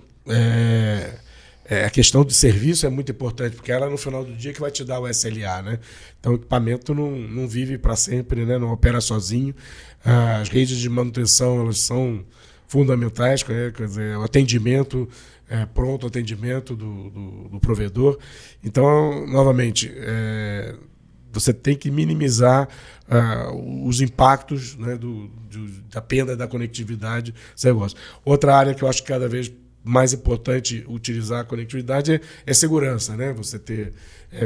a questão de serviço é muito importante, porque ela no final do dia que vai te dar o SLA, né? Então o equipamento não vive para sempre, né? Não opera sozinho. As redes de manutenção, elas são fundamentais, né? Quer dizer, o atendimento, pronto atendimento do provedor. Então, novamente, você tem que minimizar os impactos, né, da perda da conectividade desse negócio. Outra área que eu acho que cada vez mais importante utilizar a conectividade é segurança, né? Você ter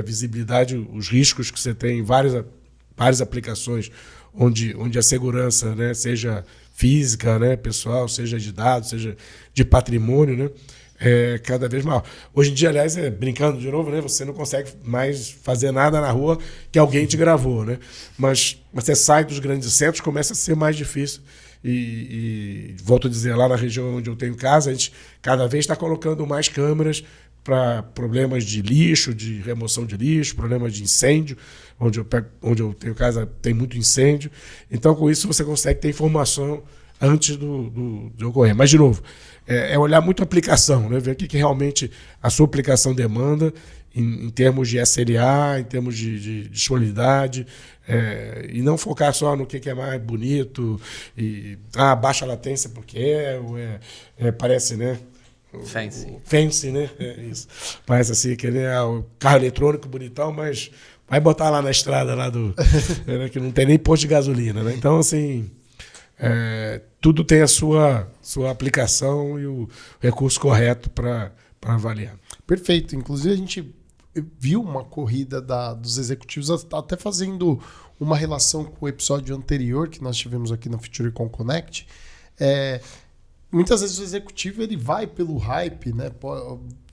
visibilidade, os riscos que você tem em várias aplicações onde a segurança, né, seja física, né, pessoal, seja de dados, seja de patrimônio, né, cada vez maior. Hoje em dia, aliás, brincando de novo, né, você não consegue mais fazer nada na rua que alguém te gravou, né? Mas você sai dos grandes centros, começa a ser mais difícil. E volto a dizer, lá na região onde eu tenho casa, a gente cada vez está colocando mais câmeras para problemas de lixo, de remoção de lixo, problemas de incêndio, onde eu tenho casa tem muito incêndio. Então, com isso, você consegue ter informação antes de ocorrer. Mas, de novo, é olhar muito a aplicação, né? Ver o que realmente a sua aplicação demanda em termos de SLA, em termos de disponibilidade, e não focar só no que é mais bonito, e baixa latência porque parece, né? Fancy, né? Isso. Parece assim que o carro eletrônico bonitão, mas vai botar lá na estrada lá que não tem nem posto de gasolina, né? Então, assim, tudo tem a sua aplicação e o recurso correto para avaliar. Perfeito. Inclusive, a gente viu uma corrida dos executivos até fazendo uma relação com o episódio anterior que nós tivemos aqui na FutureCon Connect. Muitas vezes o executivo ele vai pelo hype, né?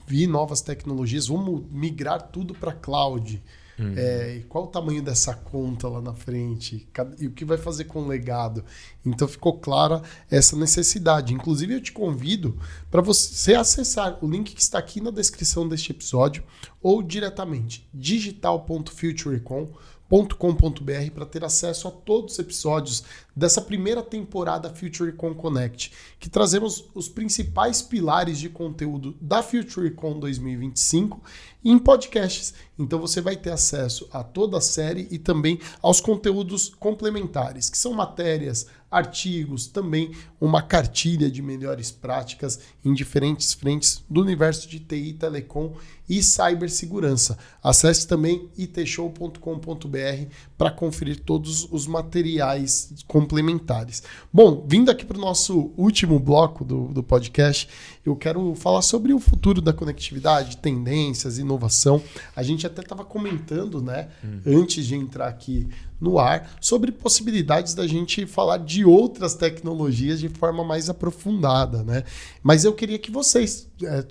Vi novas tecnologias, vamos migrar tudo para cloud. E qual o tamanho dessa conta lá na frente? E o que vai fazer com o legado? Então ficou clara essa necessidade. Inclusive eu te convido para você acessar o link que está aqui na descrição deste episódio ou diretamente digital.futurecon.com.br para ter acesso a todos os episódios dessa primeira temporada FutureCon Connect, que trazemos os principais pilares de conteúdo da FutureCon 2025 em podcasts. Então você vai ter acesso a toda a série e também aos conteúdos complementares, que são matérias, artigos, também uma cartilha de melhores práticas em diferentes frentes do universo de TI, telecom e cibersegurança. Acesse também itshow.com.br para conferir todos os materiais complementares. Bom, vindo aqui para o nosso último bloco do podcast, eu quero falar sobre o futuro da conectividade, tendências, inovação. A gente até estava comentando, né, antes de entrar aqui no ar, sobre possibilidades da gente falar de outras tecnologias de forma mais aprofundada, né? Mas eu queria que vocês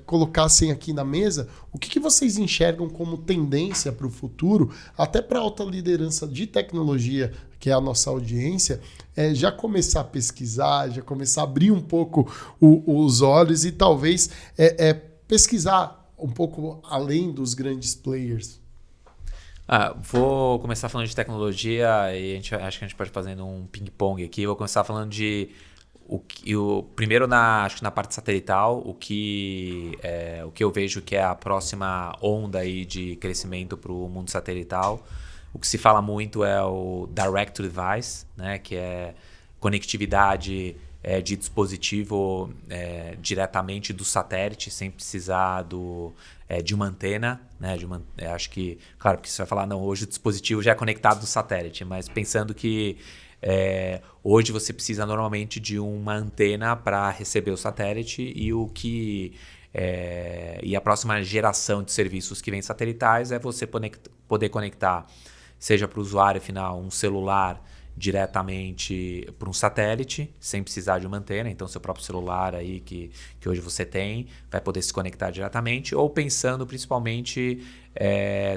colocassem aqui na mesa o que vocês enxergam como tendência para o futuro, até para a alta liderança de tecnologia, que é a nossa audiência, já começar a pesquisar, já começar a abrir um pouco os olhos e talvez pesquisar um pouco além dos grandes players. Vou começar falando de tecnologia e acho que a gente pode fazer um ping-pong aqui. Vou começar falando de primeiro acho que na parte satelital, o que eu vejo que é a próxima onda aí de crescimento para o mundo satelital. O que se fala muito é o Direct to Device, né, que é conectividade de dispositivo diretamente do satélite, sem precisar de uma antena, né? Acho que, claro, porque você vai falar, não, hoje o dispositivo já é conectado do satélite, mas pensando que hoje você precisa normalmente de uma antena para receber o satélite e a próxima geração de serviços que vem satelitais é você poder conectar, seja para o usuário final, um celular diretamente para um satélite, sem precisar de uma antena. Então, seu próprio celular aí que hoje você tem, vai poder se conectar diretamente, ou pensando principalmente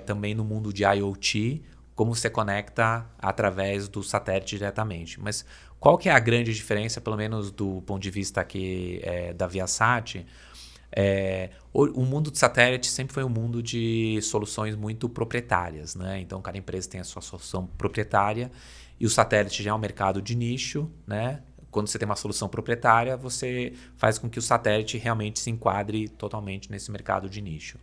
também no mundo de IoT, como você conecta através do satélite diretamente. Mas qual que é a grande diferença, pelo menos do ponto de vista aqui da Viasat? O mundo de satélite sempre foi um mundo de soluções muito proprietárias, né? Então, cada empresa tem a sua solução proprietária e o satélite já é um mercado de nicho, né? Quando você tem uma solução proprietária, você faz com que o satélite realmente se enquadre totalmente nesse mercado de nicho.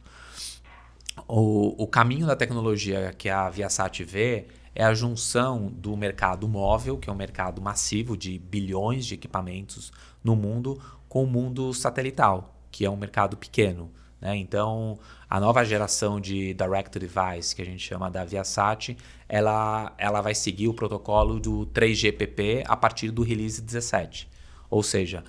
O caminho da tecnologia que a Viasat vê é a junção do mercado móvel, que é um mercado massivo de bilhões de equipamentos no mundo, com o mundo satelital, que é um mercado pequeno, né? Então, a nova geração de Direct-to-Device, que a gente chama da Viasat, ela vai seguir o protocolo do 3GPP a partir do release 17. Ou seja,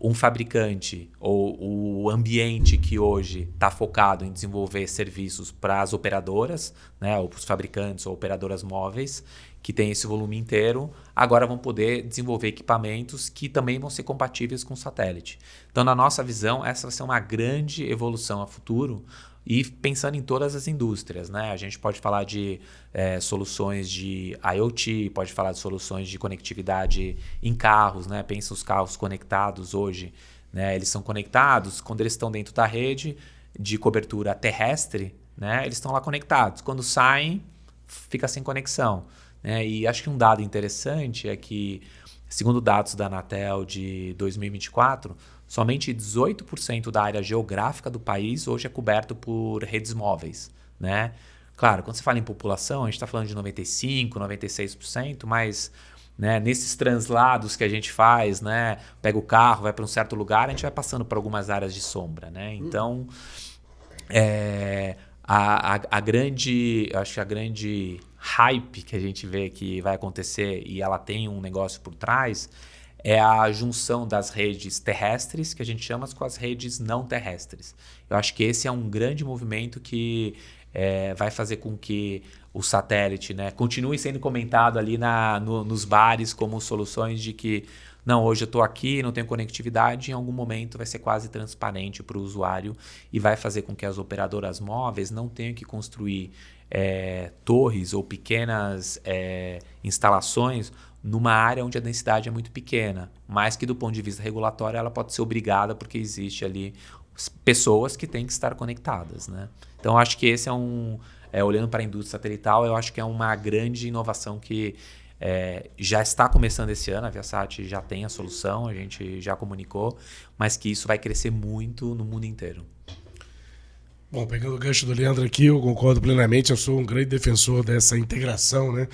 um fabricante ou o ambiente que hoje está focado em desenvolver serviços para as operadoras, né, ou para os fabricantes ou operadoras móveis, que tem esse volume inteiro, agora vão poder desenvolver equipamentos que também vão ser compatíveis com o satélite. Então, na nossa visão, essa vai ser uma grande evolução a futuro, e pensando em todas as indústrias, né? A gente pode falar de soluções de IoT, pode falar de soluções de conectividade em carros, né? Pensa os carros conectados hoje, né? Eles são conectados quando eles estão dentro da rede de cobertura terrestre, né? Eles estão lá conectados. Quando saem, fica sem conexão, né? E acho que um dado interessante é que, segundo dados da Anatel de 2024, somente 18% da área geográfica do país hoje é coberto por redes móveis, né? Claro, quando você fala em população, a gente está falando de 95%, 96%, mas, né, nesses translados que a gente faz, né, pega o carro, vai para um certo lugar, a gente vai passando por algumas áreas de sombra, né? Então, acho que a grande hype que a gente vê que vai acontecer, e ela tem um negócio por trás, é a junção das redes terrestres, que a gente chama, com as redes não terrestres. Eu acho que esse é um grande movimento que vai fazer com que o satélite, né, continue sendo comentado ali nos bares como soluções de que, não, hoje eu estou aqui, não tenho conectividade, em algum momento vai ser quase transparente para o usuário e vai fazer com que as operadoras móveis não tenham que construir torres ou pequenas instalações numa área onde a densidade é muito pequena, mas que do ponto de vista regulatório ela pode ser obrigada porque existe ali pessoas que têm que estar conectadas, né? Então, eu acho que esse olhando para a indústria satelital, eu acho que é uma grande inovação que já está começando esse ano. A Viasat já tem a solução, a gente já comunicou, mas que isso vai crescer muito no mundo inteiro. Bom, pegando o gancho do Leandro aqui, eu concordo plenamente, eu sou um grande defensor dessa integração, né,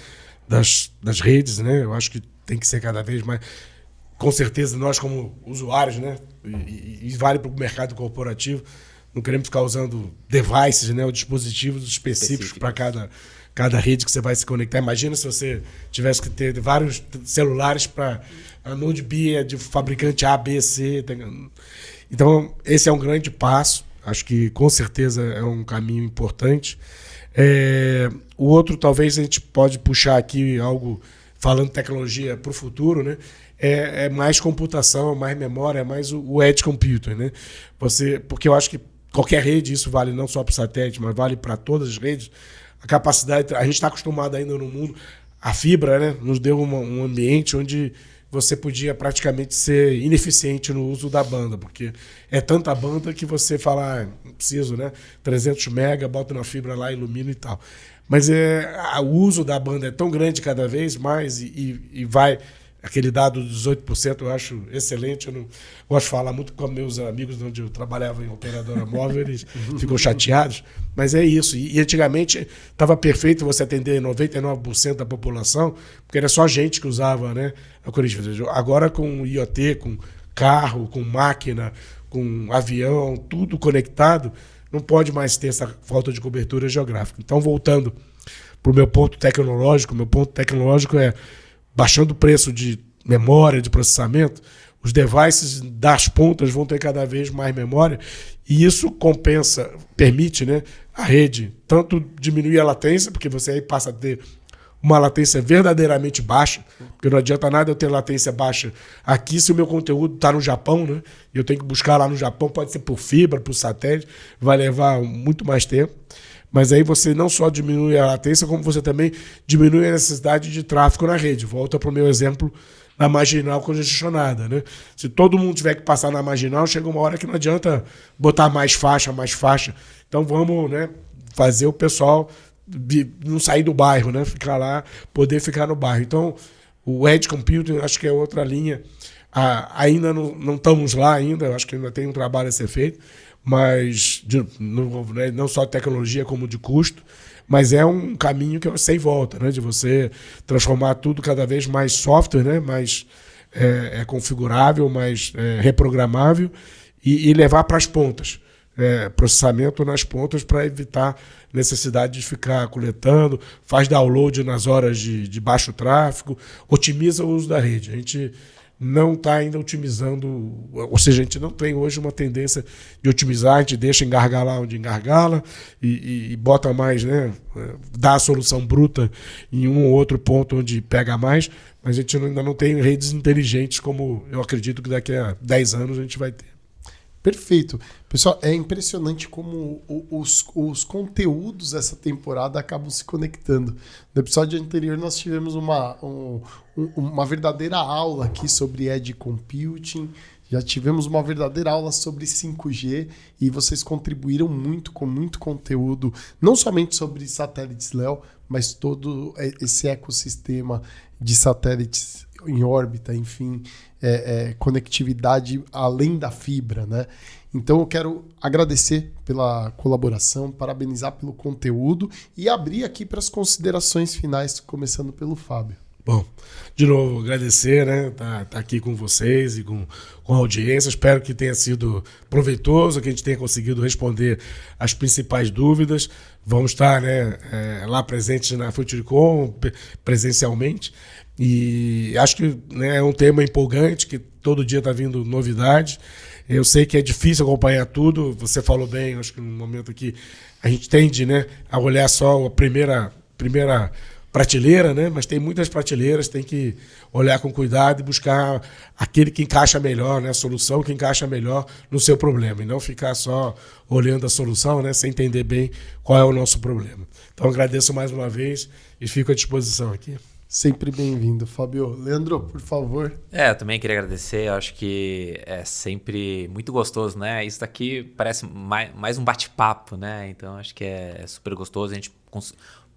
das redes, né? Eu acho que tem que ser cada vez mais. Com certeza, nós como usuários, né, e vale para o mercado corporativo, não queremos ficar usando devices, né, ou dispositivos específicos para cada rede que você vai se conectar. Imagina se você tivesse que ter vários celulares para a Node B de fabricante A, B, C. Então, esse é um grande passo. Acho que, com certeza, é um caminho importante. O outro, talvez, a gente pode puxar aqui algo, falando tecnologia para o futuro, né? É mais computação, mais memória, é mais o edge computing, né? Porque eu acho que qualquer rede, isso vale não só para o satélite, mas vale para todas as redes, a capacidade, a gente está acostumado ainda no mundo, a fibra, né, nos deu um ambiente onde você podia praticamente ser ineficiente no uso da banda, porque é tanta banda que você fala, não preciso, né, 300 mega, bota na fibra lá, ilumina e tal. Mas o uso da banda é tão grande cada vez mais e vai... Aquele dado dos 18% eu acho excelente. Eu não gosto de falar muito com meus amigos onde eu trabalhava em operadora móvel, eles ficam chateados, mas é isso. E antigamente estava perfeito você atender 99% da população, porque era só gente que usava, né, a Corinthians. Agora com IoT, com carro, com máquina, com avião, tudo conectado, não pode mais ter essa falta de cobertura geográfica. Então, voltando para o meu ponto tecnológico é baixando o preço de memória, de processamento, os devices das pontas vão ter cada vez mais memória e isso permite, né, a rede tanto diminuir a latência, porque você aí passa a ter uma latência verdadeiramente baixa, porque não adianta nada eu ter latência baixa aqui se o meu conteúdo está no Japão, né, e eu tenho que buscar lá no Japão, pode ser por fibra, por satélite, vai levar muito mais tempo. Mas aí você não só diminui a latência, como você também diminui a necessidade de tráfego na rede. Volta para o meu exemplo da marginal congestionada, né? Se todo mundo tiver que passar na marginal, chega uma hora que não adianta botar mais faixa. Então vamos, né, fazer o pessoal não sair do bairro, né? Ficar lá, poder ficar no bairro. Então, o Edge Computing acho que é outra linha. Ainda não estamos lá ainda, acho que ainda tem um trabalho a ser feito, mas não só de tecnologia como de custo, mas é um caminho que é sem volta, né? De você transformar tudo cada vez mais software, né? Mais configurável, mais reprogramável e levar para as pontas. Processamento nas pontas para evitar necessidade de ficar coletando, faz download nas horas de baixo tráfego, otimiza o uso da rede. A gente não está ainda otimizando, ou seja, a gente não tem hoje uma tendência de otimizar, a gente deixa engargalar onde engargala e bota mais, né, dá a solução bruta em um ou outro ponto onde pega mais, mas a gente ainda não tem redes inteligentes como eu acredito que daqui a 10 anos a gente vai ter. Perfeito. Pessoal, é impressionante como os conteúdos dessa temporada acabam se conectando. No episódio anterior nós tivemos uma verdadeira aula aqui sobre Edge Computing, já tivemos uma verdadeira aula sobre 5G e vocês contribuíram muito com muito conteúdo, não somente sobre satélites LEO, mas todo esse ecossistema de satélites em órbita, enfim, conectividade além da fibra, né? Então eu quero agradecer pela colaboração, parabenizar pelo conteúdo e abrir aqui para as considerações finais, começando pelo Fábio. Bom, de novo, agradecer, né? Tá aqui com vocês e com a audiência. Espero que tenha sido proveitoso, que a gente tenha conseguido responder as principais dúvidas. Vamos estar, né, lá presentes na FutureCon, presencialmente. E acho que, né, é um tema empolgante, que todo dia está vindo novidade. Eu sei que é difícil acompanhar tudo. Você falou bem, acho que no momento aqui a gente tende, né, a olhar só a primeira prateleira, né? Mas tem muitas prateleiras, tem que olhar com cuidado e buscar aquele que encaixa melhor, né? A solução que encaixa melhor no seu problema, e não ficar só olhando a solução, né? Sem entender bem qual é o nosso problema. Então agradeço mais uma vez e fico à disposição aqui. Sempre bem-vindo, Fábio. Leandro, por favor. Eu também queria agradecer, eu acho que é sempre muito gostoso, né? Isso daqui parece mais um bate-papo, né? Então acho que é super gostoso a gente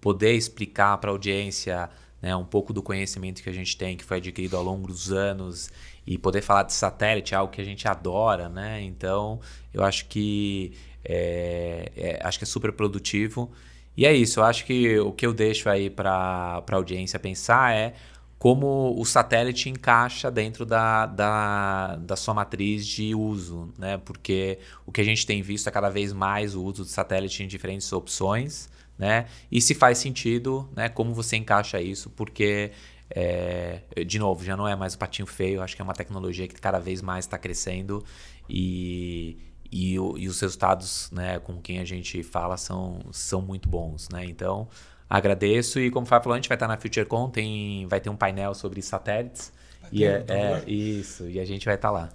poder explicar para a audiência, né, um pouco do conhecimento que a gente tem, que foi adquirido ao longo dos anos, e poder falar de satélite, algo que a gente adora, né? Então, eu acho que é super produtivo. E é isso, eu acho que o que eu deixo aí para a audiência pensar é como o satélite encaixa dentro da sua matriz de uso, né? Porque o que a gente tem visto é cada vez mais o uso do satélite em diferentes opções, né? E se faz sentido, né, como você encaixa isso, porque, de novo, já não é mais o patinho feio, acho que é uma tecnologia que cada vez mais está crescendo e os resultados, né, com quem a gente fala são muito bons, né? Então, agradeço e, como o Fábio falou, a gente vai estar na FutureCon, vai ter um painel sobre satélites. Isso, e a gente vai estar lá.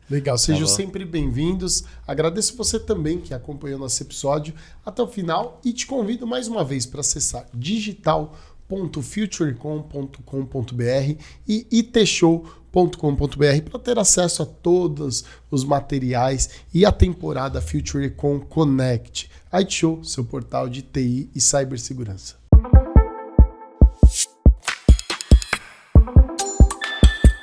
Legal, sejam sempre bem-vindos. Agradeço você também que acompanhou nosso episódio até o final e te convido mais uma vez para acessar digital.futurecon.com.br e itshow.com.br para ter acesso a todos os materiais e a temporada FutureCon Connect. iTshow, seu portal de TI e cibersegurança.